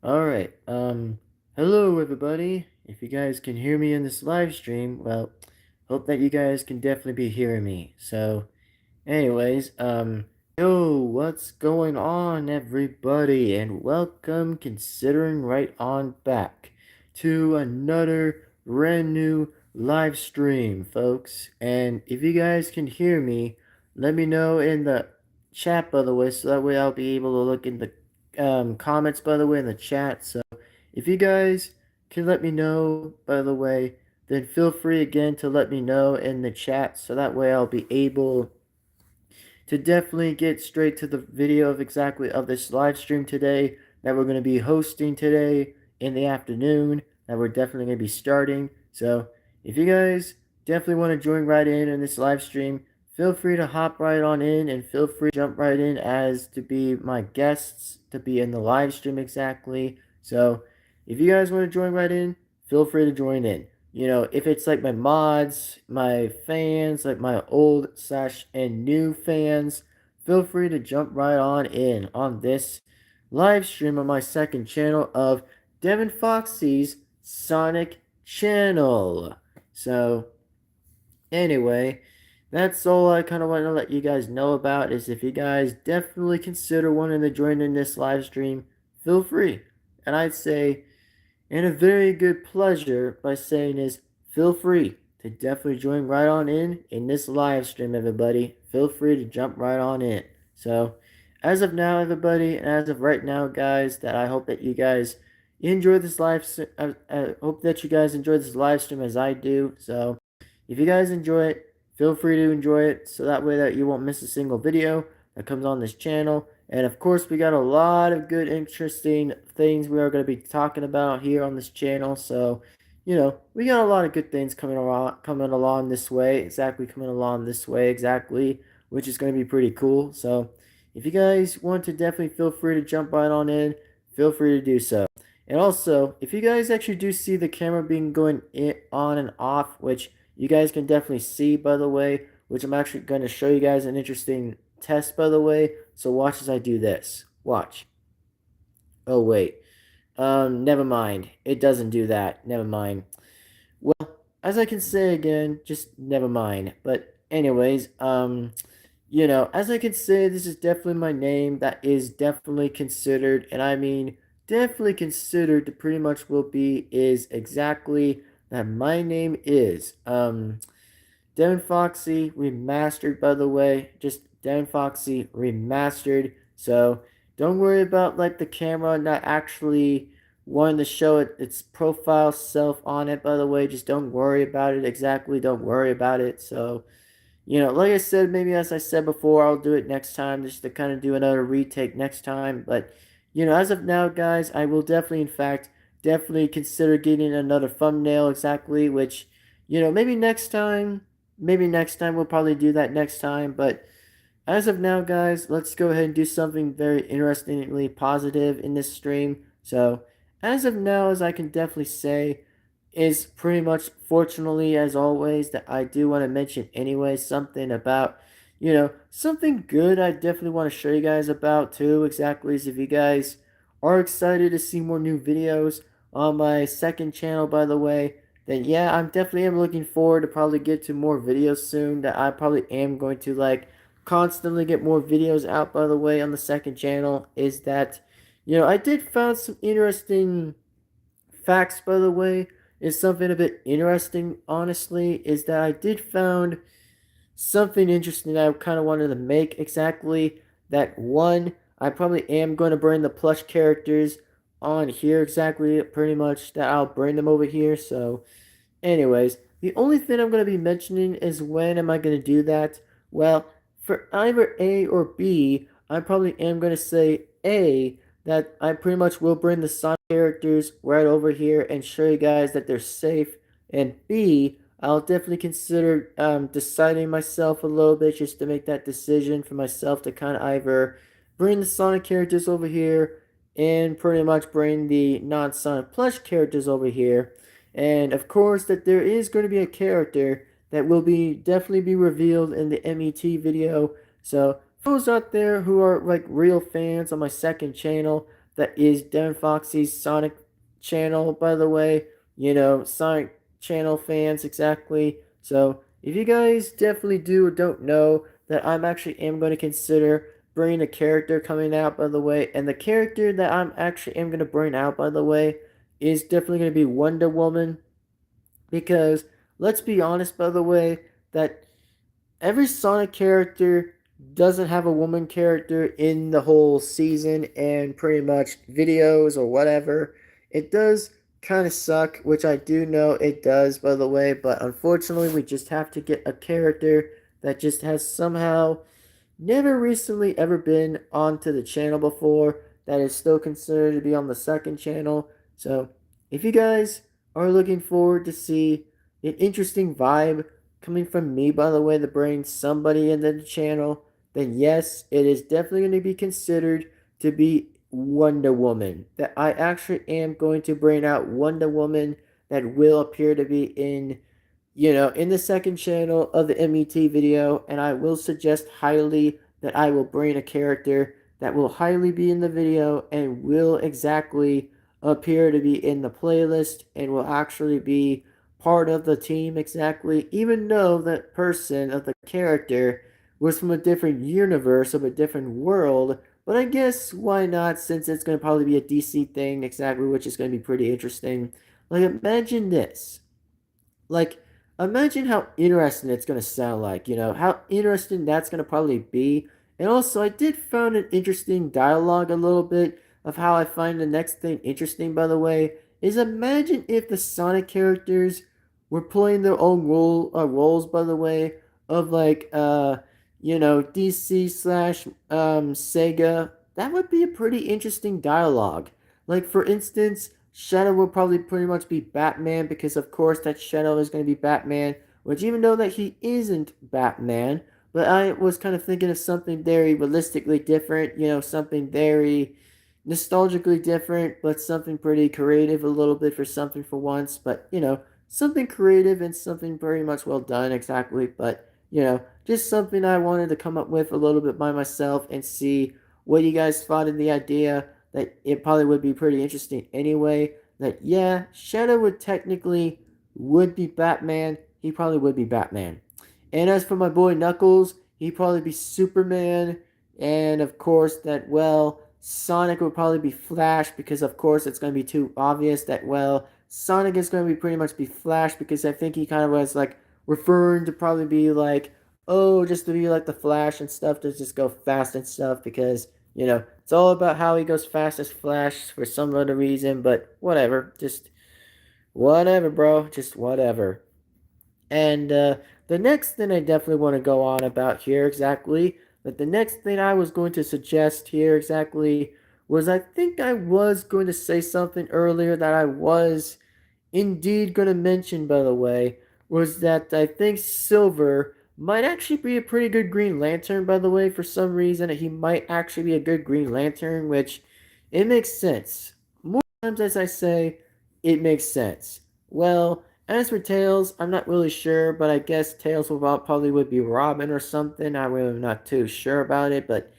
Alright, hello everybody. If you guys can hear me in this live stream, well, hope that you guys can definitely be hearing me. So, anyways, yo, what's going on everybody? And welcome, considering right on back to another brand new live stream, folks. And if you guys can hear me, let me know in the chat, by the way, so that way I'll be able to look in the comments, by the way, in the chat. So if you guys can let me know, by the way, then feel free again to let me know in the chat, so that way I'll be able to definitely get straight to the video of exactly of this live stream today that we're going to be hosting today in the afternoon, that we're definitely going to be starting. So if you guys definitely want to join right in this live stream, feel free to hop right on in and feel free to jump right in as to be my guests to be in the live stream exactly. So if you guys want to join right in, feel free to join in. You know, if it's like my mods, my fans, like my old slash and new fans, feel free to jump right on in on this live stream on my second channel of Devin-Foxy's Sonic channel. So, anyway, that's all I kind of want to let you guys know about. Is if you guys definitely consider wanting to join in this live stream, feel free. And I'd say, and a very good pleasure by saying is, feel free to definitely join right on in this live stream, everybody. Feel free to jump right on in. So, as of now, everybody, and as of right now, guys, that I hope that you guys enjoy this I hope that you guys enjoy this live stream as I do. So, if you guys enjoy it, feel free to enjoy it, so that way that you won't miss a single video that comes on this channel. And of course, we got a lot of good, interesting things we are going to be talking about here on this channel. So, you know, we got a lot of good things coming along this way, exactly, which is going to be pretty cool. So, if you guys want to, definitely feel free to jump right on in. Feel free to do so. And also, if you guys actually do see the camera being going on and off, which you guys can definitely see, by the way, which I'm actually going to show you guys an interesting test, by the way. So watch as I do this. Watch. Oh, wait. Never mind. It doesn't do that. Never mind. Well, as I can say again, just never mind. But anyways, you know, as I can say, this is definitely my name that is definitely considered, and I mean definitely considered to pretty much will be is exactly that my name is. Devin-Foxy remastered, by the way, just Devin-Foxy remastered. So don't worry about like the camera not actually wanting to show its profile self on it, by the way. Just don't worry about it exactly. Don't worry about it. So, you know, like I said, maybe as I said before, I'll do it next time just to kind of do another retake next time. But, you know, as of now, guys, I will definitely, in fact, definitely consider getting another thumbnail exactly, which, you know, maybe next time we'll probably do that next time. But as of now, guys, let's go ahead and do something very interestingly positive in this stream. So, as of now, as I can definitely say, is pretty much, fortunately, as always, that I do want to mention anyway, something about, you know, something good I definitely want to show you guys about too, exactly, is if you guys are excited to see more new videos on my second channel, by the way, then yeah, I'm definitely am looking forward to probably get to more videos soon, that I probably am going to, like, constantly get more videos out, by the way, on the second channel, is that, you know, I did found some interesting facts, by the way, is something a bit interesting, honestly, is that I did found something interesting that I kind of wanted to make exactly. That one, I probably am going to bring the plush characters on here exactly, pretty much, that I'll bring them over here. So, anyways, the only thing I'm going to be mentioning is when am I going to do that? Well, for either A or B, I probably am going to say A, that I pretty much will bring the Sonic characters right over here and show you guys that they're safe. And B, I'll definitely consider deciding myself a little bit just to make that decision for myself to kind of either bring the Sonic characters over here and pretty much bring the non-Sonic plush characters over here. And of course that there is going to be a character that will be definitely be revealed in the MET video. So those out there who are like real fans on my second channel, that is Devin-Foxy's Sonic channel, by the way. Sonic channel fans, exactly. So, if you guys definitely do or don't know that I'm actually am going to consider bringing a character coming out, by the way, and the character that I'm actually am going to bring out, by the way, is definitely going to be Wonder Woman, because let's be honest, by the way, that every Sonic character doesn't have a woman character in the whole season and pretty much videos or whatever. It does kind of suck, which I do know it does, by the way, but unfortunately, we just have to get a character that just has somehow never recently ever been onto the channel before, that is still considered to be on the second channel. So if you guys are looking forward to see an interesting vibe coming from me, by the way, to bring somebody into the channel, then yes, it is definitely going to be considered to be Wonder Woman. That I actually am going to bring out Wonder Woman, that will appear to be in the second channel of the MET video, and I will suggest highly that I will bring a character that will highly be in the video and will exactly appear to be in the playlist and will actually be part of the team exactly, even though that person of the character was from a different universe of a different world. But I guess why not, since it's going to probably be a DC thing exactly, which is going to be pretty interesting. Like, imagine this. Like, imagine how interesting it's going to sound like, how interesting that's going to probably be. And also, I did find an interesting dialogue a little bit of how I find the next thing interesting, by the way, is imagine if the Sonic characters were playing their own roles, by the way, of like, DC slash Sega. That would be a pretty interesting dialogue. Like, for instance, Shadow will probably pretty much be Batman, because of course that Shadow is going to be Batman, which even though that he isn't Batman, but I was kind of thinking of something very realistically different, something very nostalgically different, but something pretty creative a little bit for something for once, but something creative and something very much well done exactly, but just something I wanted to come up with a little bit by myself and see what you guys thought of the idea, that it probably would be pretty interesting anyway. That yeah, Shadow would be Batman. He probably would be Batman. And as for my boy Knuckles, he'd probably be Superman. And of course, that well, Sonic would probably be Flash, because of course it's going to be too obvious that well, Sonic is going to be pretty much be Flash, because I think he kind of was like referring to probably be like, oh, just to be like the Flash and stuff, to just go fast and stuff, because it's all about how he goes fast as Flash for some other reason, but whatever. Just whatever, bro. Just whatever. And the next thing I definitely want to go on about here exactly, that the next thing I was going to suggest here exactly was, I think I was going to say something earlier that I was indeed going to mention, by the way, was that I think Silver might actually be a pretty good Green Lantern, by the way. For some reason, he might actually be a good Green Lantern, which it makes sense. More times, as I say, it makes sense. Well, as for Tails, I'm not really sure, but I guess Tails will probably would be Robin or something. I'm really not too sure about it, but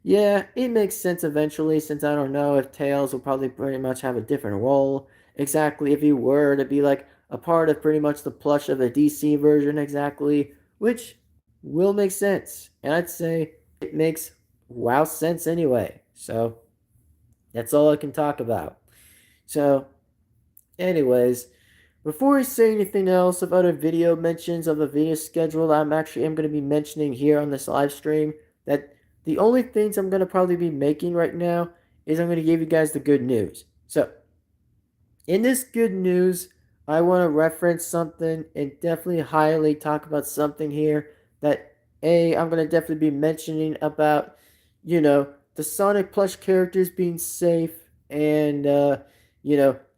yeah, it makes sense eventually, since I don't know if Tails will probably pretty much have a different role. Exactly, if he were to be like a part of pretty much the plush of the DC version, exactly, which will make sense. And I'd say it makes wow sense anyway. So that's all I can talk about. So, anyways, before I say anything else about other video mentions of the video schedule, I'm actually am going to be mentioning here on this live stream, that the only things I'm going to probably be making right now is I'm going to give you guys the good news. So, in this good news, I want to reference something and definitely highly talk about something here that I'm going to definitely be mentioning about, the Sonic plush characters being safe, and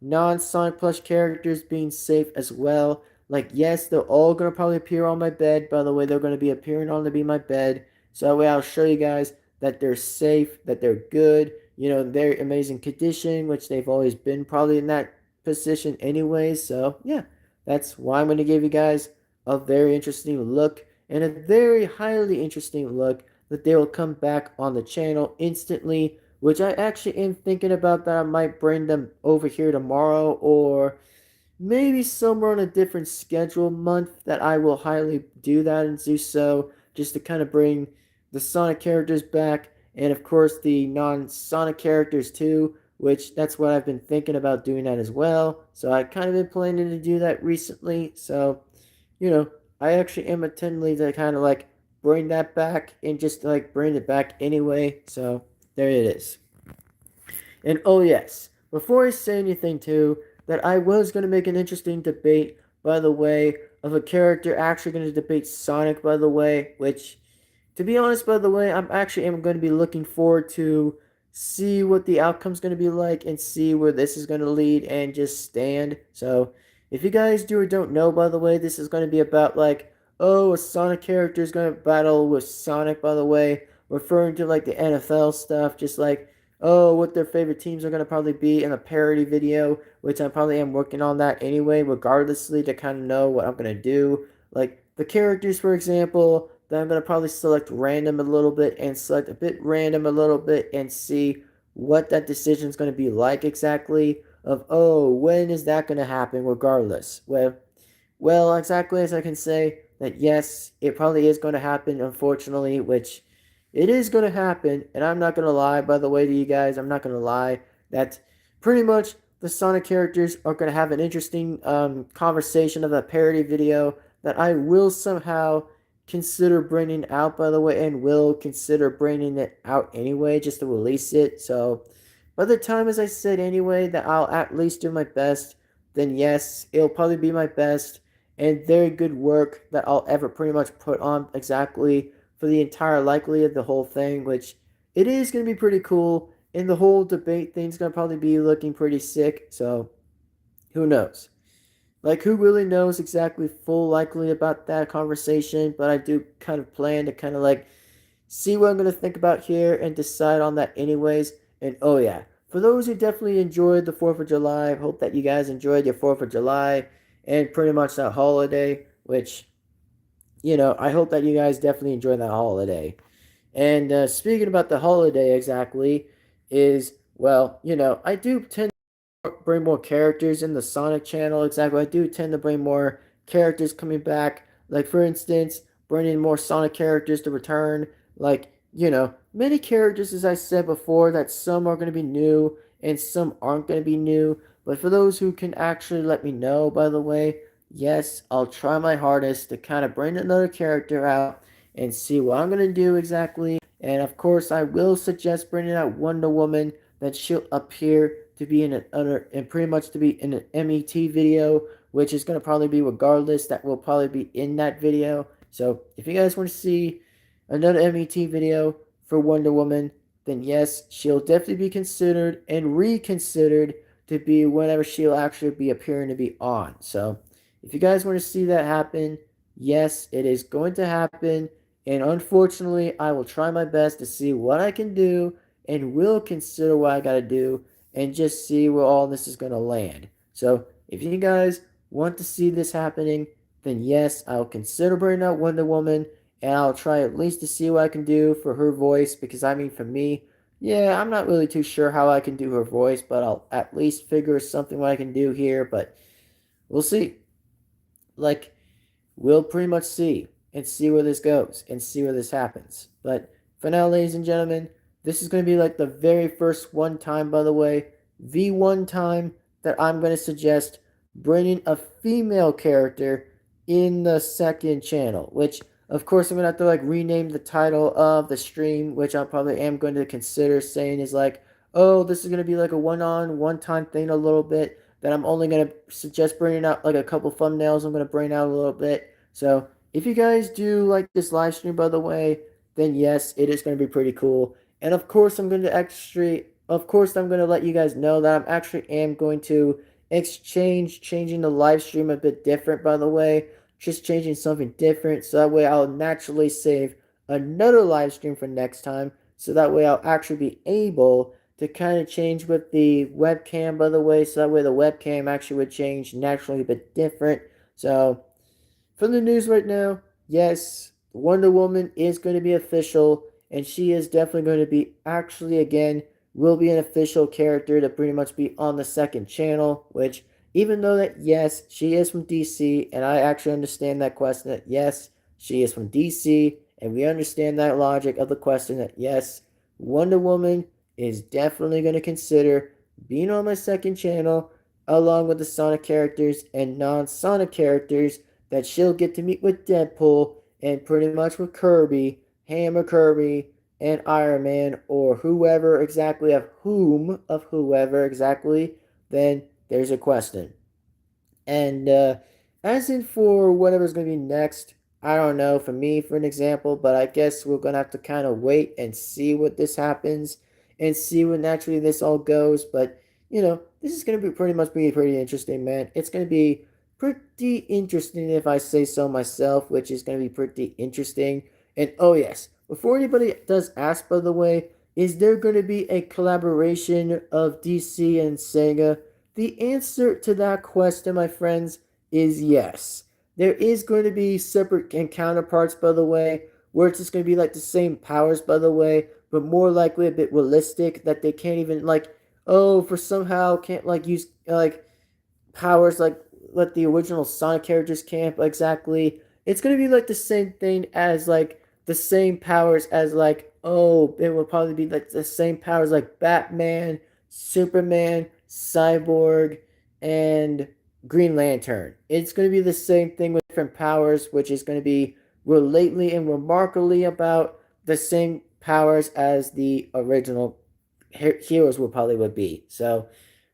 non-Sonic plush characters being safe as well. Like, yes, they're all going to probably appear on my bed. By the way, they're going to be appearing on to be my bed. So that way I'll show you guys that they're safe, that they're good, very amazing condition, which they've always been probably in that position anyway. So yeah, that's why I'm going to give you guys a very interesting look, and a very highly interesting look, that they will come back on the channel instantly which I actually am thinking about that I might bring them over here tomorrow or maybe somewhere on a different schedule month that I will highly do that and do so just to kind of bring the Sonic characters back and of course the non-Sonic characters too, which that's what I've been thinking about doing that as well. So I kind of been planning to do that recently. So, you know, I actually am intending to kind of like bring that back and just like bring it back anyway. So there it is. And oh yes, before I say anything too, that I was going to make an interesting debate, by the way, of a character actually going to debate Sonic, by the way, which to be honest, by the way, I'm actually am going to be looking forward to see what the outcome's going to be like and see where this is going to lead and just stand. So, if you guys do or don't know, by the way, this is going to be about like, oh, a Sonic character is going to battle with Sonic, by the way, referring to like the NFL stuff, just like, oh, what their favorite teams are going to probably be in a parody video, which I probably am working on that anyway, regardlessly to kind of know what I'm going to do. Like the characters, for example, then I'm going to probably select random a little bit and select a bit random a little bit and see what that decision is going to be like exactly of, oh, when is that going to happen regardless. Well, exactly as I can say that yes, it probably is going to happen, unfortunately, which it is going to happen, and I'm not going to lie, by the way, to you guys, I'm not going to lie, that pretty much the Sonic characters are going to have an interesting conversation of a parody video that I will somehow consider bringing out, by the way, and will consider bringing it out anyway, just to release it. So, by the time, as I said anyway, that I'll at least do my best, then yes, it'll probably be my best and very good work that I'll ever pretty much put on exactly for the entire likely of the whole thing, which it is going to be pretty cool. And the whole debate thing's going to probably be looking pretty sick. So who knows? Like, who really knows exactly full likely about that conversation? But I do kind of plan to kind of like see what I'm going to think about here and decide on that anyways. And oh yeah, for those who definitely enjoyed the 4th of July, hope that you guys enjoyed your 4th of July and pretty much that holiday, which, I hope that you guys definitely enjoyed that holiday. And speaking about the holiday exactly, is, well, I do tend bring more characters in the Sonic channel. Exactly. I do tend to bring more characters coming back. Like, for instance, bringing more Sonic characters to return. Like, many characters, as I said before, that some are going to be new and some aren't going to be new. But for those who can actually let me know, by the way, yes, I'll try my hardest to kind of bring another character out and see what I'm going to do exactly. And of course, I will suggest bringing out Wonder Woman, that she'll appear to be in another and pretty much to be in an MET video, which is going to probably be regardless. That will probably be in that video. So if you guys want to see another MET video for Wonder Woman, then yes, she'll definitely be considered and reconsidered to be whenever she'll actually be appearing to be on. So if you guys want to see that happen, yes, it is going to happen. And unfortunately, I will try my best to see what I can do and will consider what I gotta do and just see where all this is gonna land. So if you guys want to see this happening, then yes, I'll consider bringing out Wonder Woman and I'll try at least to see what I can do for her voice because I mean for me, yeah, I'm not really too sure how I can do her voice, but I'll at least figure something what I can do here, but we'll see. Like, we'll pretty much see and see where this goes and see where this happens. But for now, ladies and gentlemen, this is going to be like the very first one time, by the way, the one time that I'm going to suggest bringing a female character in the second channel, which of course I'm going to have to like rename the title of the stream, which I probably am going to consider saying is like, oh, this is going to be like a one time thing a little bit that I'm only going to suggest bringing out like a couple thumbnails I'm going to bring out a little bit. So if you guys do like this live stream, by the way, then yes, it is going to be pretty cool. And of course, I'm going to let you guys know that I'm actually am going to changing the live stream a bit different, by the way, just changing something different. So that way I'll naturally save another live stream for next time. So that way I'll actually be able to kind of change with the webcam, by the way. So that way the webcam actually would change naturally a bit different. So from the news right now, yes, Wonder Woman is going to be official, and she is definitely going to be actually again will be an official character to pretty much be on the second channel, which even though that yes, she is from DC, and I actually understand that question that yes, she is from DC, and we understand that logic of the question that yes, Wonder Woman is definitely going to consider being on my second channel along with the Sonic characters and non-Sonic characters that she'll get to meet with Deadpool and pretty much with Kirby, Hammer Kirby, and Iron Man, or whoever exactly of whoever exactly, then there's a question. And as in for whatever's going to be next, I don't know, for me, for an example, but I guess we're going to have to kind of wait and see what this happens and see what naturally this all goes. But, this is going to be pretty much be pretty interesting, man. It's going to be pretty interesting if I say so myself, which is going to be pretty interesting. And oh, yes, before anybody does ask, by the way, is there going to be a collaboration of DC and Sega? The answer to that question, my friends, is yes. There is going to be separate and counterparts, by the way, where it's just going to be like the same powers, by the way, but more likely a bit realistic that they can't even like, oh, for somehow can't like use like powers like what the original Sonic characters can't exactly. It's gonna be like the same thing as like the same powers as like oh it will probably be like the same powers like Batman, Superman, Cyborg, and Green Lantern. It's gonna be the same thing with different powers, which is gonna be relatedly and remarkably about the same powers as the original heroes will probably would be. So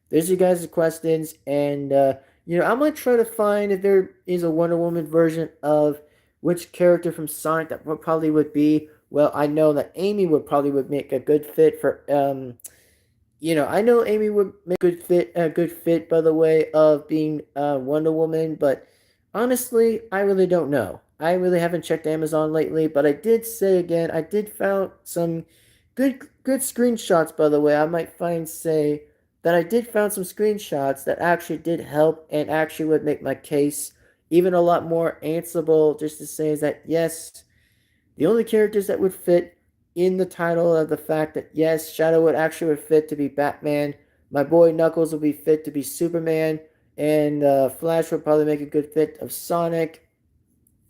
there's you guys' questions, and I'm gonna try to find if there is a Wonder Woman version of which character from Sonic that probably would be. Well, I know that Amy would make a good fit for I know Amy would make a good fit, by the way, of being Wonder Woman, but honestly, I really don't know. I really haven't checked Amazon lately, but I did say again, I did found some good screenshots, by the way. I might say that I did found some screenshots that actually did help and actually would make my case even a lot more answerable. Just to say is that yes, the only characters that would fit in the title of the fact that yes, Shadow would actually would fit to be Batman. My boy Knuckles would be fit to be Superman, and Flash would probably make a good fit of Sonic,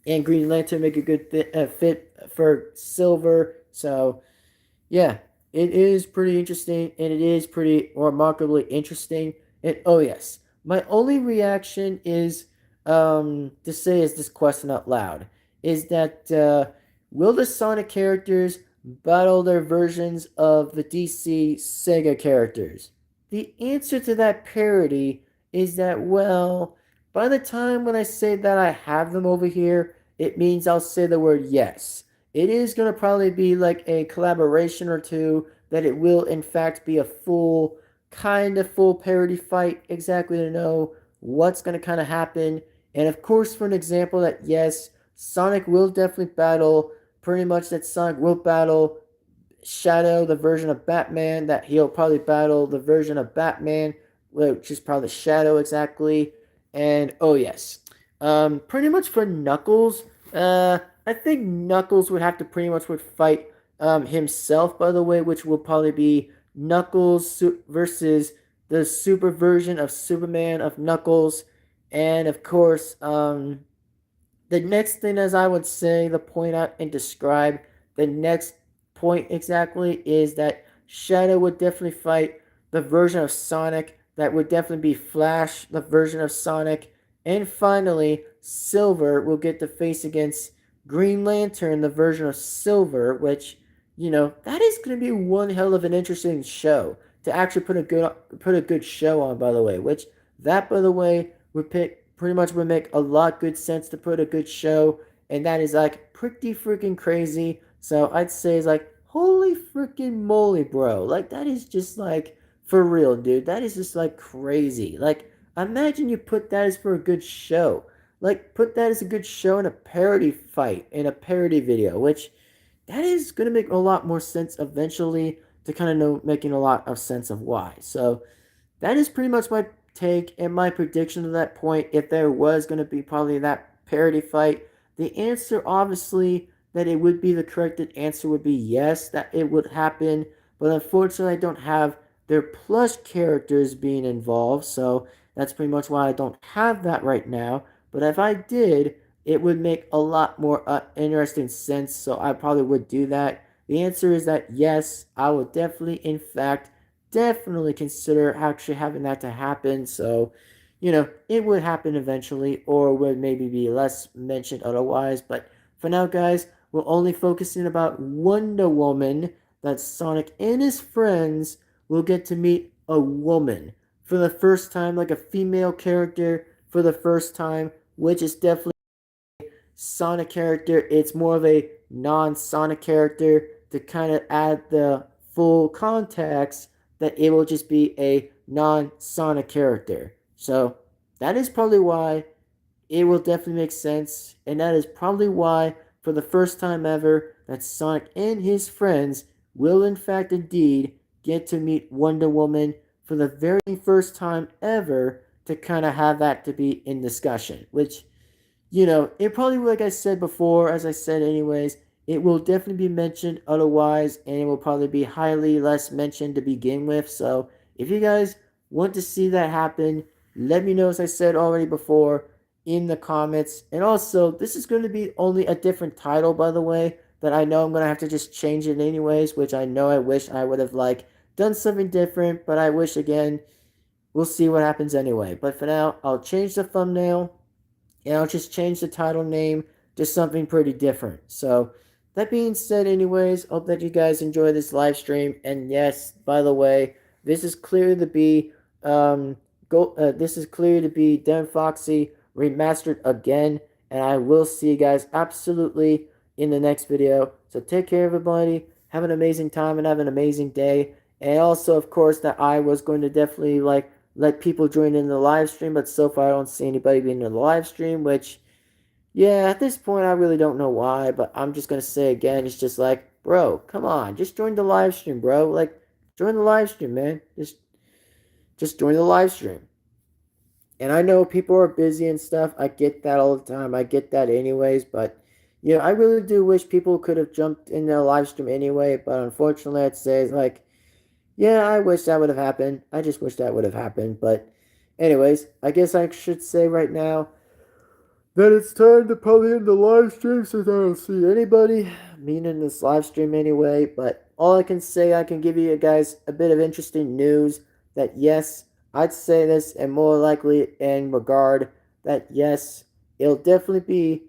and Green Lantern make a good fit for Silver. So yeah, it is pretty interesting, and it is pretty remarkably interesting. And oh yes, my only reaction is to say is this question out loud is that will the Sonic characters battle their versions of the DC Sega characters? The answer to that parody is that well, by the time when I say that I have them over here, it means I'll say the word yes. It is going to probably be like a collaboration or two that it will in fact be a full parody fight exactly to know what's going to kind of happen. And of course, for an example that yes, Sonic will definitely battle, pretty much that Sonic will battle Shadow, the version of Batman, that he'll probably battle the version of Batman, which is probably Shadow exactly. And oh yes, pretty much for Knuckles, I think Knuckles would have to pretty much would fight himself, by the way, which will probably be Knuckles versus the super version of Superman of Knuckles, and of course, the next thing, as I would say, the point out and describe the next point exactly is that Shadow would definitely fight the version of Sonic that would definitely be Flash, the version of Sonic, and finally Silver will get to face against Green Lantern, the version of Silver, which that is going to be one hell of an interesting show to actually put a good show on. By the way, which that by the way would pretty much would make a lot good sense to put a good show, and that is like pretty freaking crazy. So I'd say it's like holy freaking moly, bro! Like that is just like for real, dude. That is just like crazy. Like imagine you put that as for a good show. Like put that as a good show in a parody fight in a parody video, which that is going to make a lot more sense eventually to kind of know making a lot of sense of why. So that is pretty much my take and my prediction to that point. If there was going to be probably that parody fight, the answer obviously that it would be the correct answer would be yes, that it would happen. but unfortunately, I don't have their plush characters being involved, so that's pretty much why I don't have that right now. But if I did, it would make a lot more interesting sense, so I probably would do that. The answer is that yes, I would definitely, in fact, definitely consider actually having that to happen. So, it would happen eventually, or would maybe be less mentioned otherwise. But for now, guys, we're only focusing about Wonder Woman, that Sonic and his friends will get to meet a woman for the first time, like a female character for the first time, which is definitely Sonic character. It's more of a non-Sonic character to kind of add the full context that it will just be a non-Sonic character. So that is probably why it will definitely make sense, and that is probably why, for the first time ever, that Sonic and his friends will in fact indeed get to meet Wonder Woman for the very first time ever, to kind of have that to be in discussion, which it probably, like I said before, as I said anyways, it will definitely be mentioned otherwise, and it will probably be highly less mentioned to begin with. So if you guys want to see that happen, let me know, as I said already before, in the comments. And also, this is going to be only a different title, by the way, that I know I'm going to have to just change it anyways, which I know I wish I would have, done something different, but I wish, again, we'll see what happens anyway. But for now, I'll change the thumbnail, and I'll just change the title name to something pretty different. So, that being said, anyways, hope that you guys enjoy this live stream. And yes, by the way, this is clear to be this is clear to be Devin-Foxy remastered again. And I will see you guys absolutely in the next video. So take care, everybody. Have an amazing time and have an amazing day. And also, of course, that I was going to definitely let people join in the live stream, but so far I don't see anybody being in the live stream, which, yeah, at this point I really don't know why, but I'm just gonna say again, it's just like, bro, come on, just join the live stream, bro. Join the live stream, man. Just join the live stream. And I know people are busy and stuff. I get that all the time. I get that anyways, but I really do wish people could have jumped in the live stream anyway, but unfortunately it says yeah, I wish that would have happened. I just wish that would have happened. But anyways, I guess I should say right now that it's time to probably end the live stream, since I don't see anybody in this live stream anyway. But all I can say, I can give you guys a bit of interesting news that yes, I'd say this, and more likely in regard that yes, it'll definitely be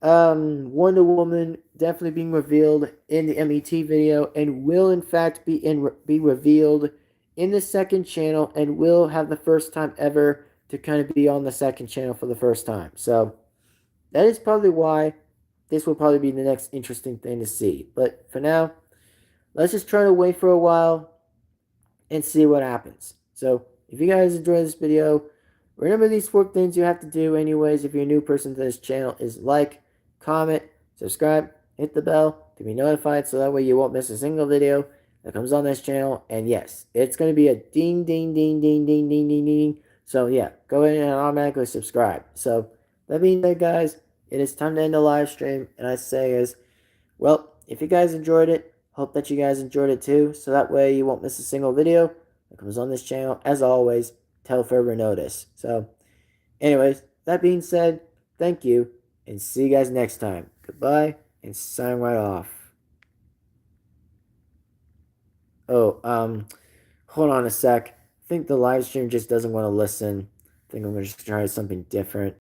Wonder Woman definitely being revealed in the MET video, and will in fact be revealed in the second channel, and will have the first time ever to kind of be on the second channel for the first time. So that is probably why this will probably be the next interesting thing to see. But for now, let's just try to wait for a while and see what happens. So if you guys enjoy this video, remember these 4 things you have to do anyways if you're a new person to this channel is like, comment, subscribe, hit the bell to be notified, so that way you won't miss a single video that comes on this channel. And yes, it's going to be a ding, ding, ding, ding, ding, ding, ding, ding. So yeah, go ahead and automatically subscribe. So that being said, guys, it is time to end the live stream. And I say is, well, if you guys enjoyed it, hope that you guys enjoyed it too, so that way you won't miss a single video that comes on this channel. As always, tell further notice. So anyways, that being said, thank you, and see you guys next time. Goodbye, and sign right off. Oh, hold on a sec. I think the live stream just doesn't want to listen. I think I'm going to just try something different.